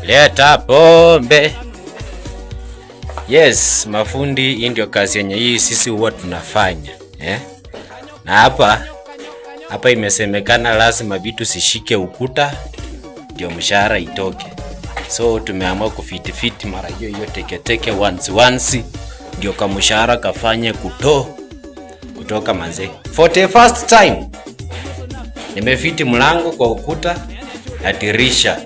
Leta pombe. Yes, mafundi, hii ndio kazi yenye hii sisi huwa tunafanya. Na hapa imesemekana lazima vitu sishike ukuta ndio mshahara itoke. So tumeamua kufiti mara hiyo teke once ndio kama mshahara kafanye kutoka manze. For the first time nimefiti mlango kwa ukuta na dirisha.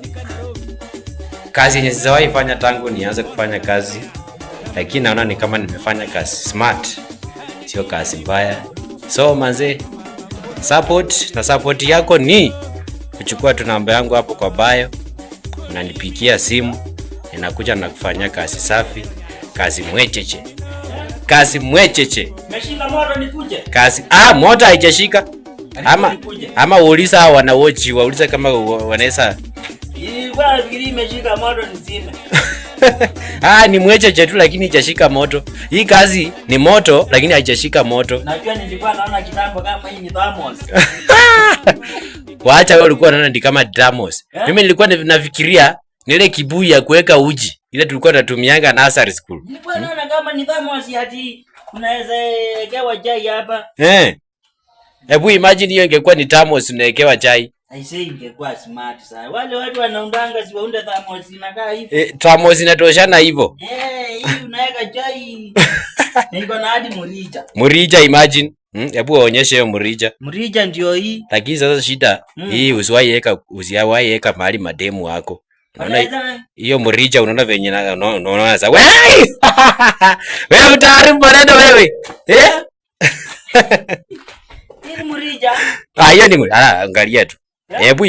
Kazi yenye sijawahi fanya tangu nianze kufanya kazi, lakini naona ni kama nimefanya kazi smart, sio kazi mbaya. So manze, support yako ni kuchukua tu namba yangu hapo kwa bio, unanipigia simu, ninakuja na kufanya kazi safi, kazi mwecheche. Umeshika moto nikuje? Kazi moto haijashika. Ama uuliza wana watch, wauliza kama wanaweza. Bwana fikiri imeshika moto nzima. Ni mwecheche tu lakini haijashika moto. Hii kazi ni moto lakini haijashika moto. Najua nilikuwa naona kitambo kama hii ni thermos. Waacha wewe ulikuwa unaona ni kama thermos. Mimi nilikuwa nafikiria ni ile kibuyu ya kuweka uji. Ile tulikuwa tunatumianga nursery school. Nilikuwa naona kama ni thermos hadi unaweza ekewa chai hapa. Hebu imagine hiyo ingekuwa ni thermos unaekewa chai. I say ingekuwa smart sana. Wale watu wanaundanga si waunde thermos inakaa hivi. Thermos inatoshana hivyo. Hii unaweka chai. Niko na hadi mrija. Imagine. Hebu waonyeshe hiyo mrija. Mrija ndio hii. Lakini sasa shida, hii usiwahi weka mahali mademu wako. Unaona hiyo mrija unaona venye unaona sasa. Wewe utaarifu maneno wewe. Hii mrija. Hiyo ni angalia tu. Hebu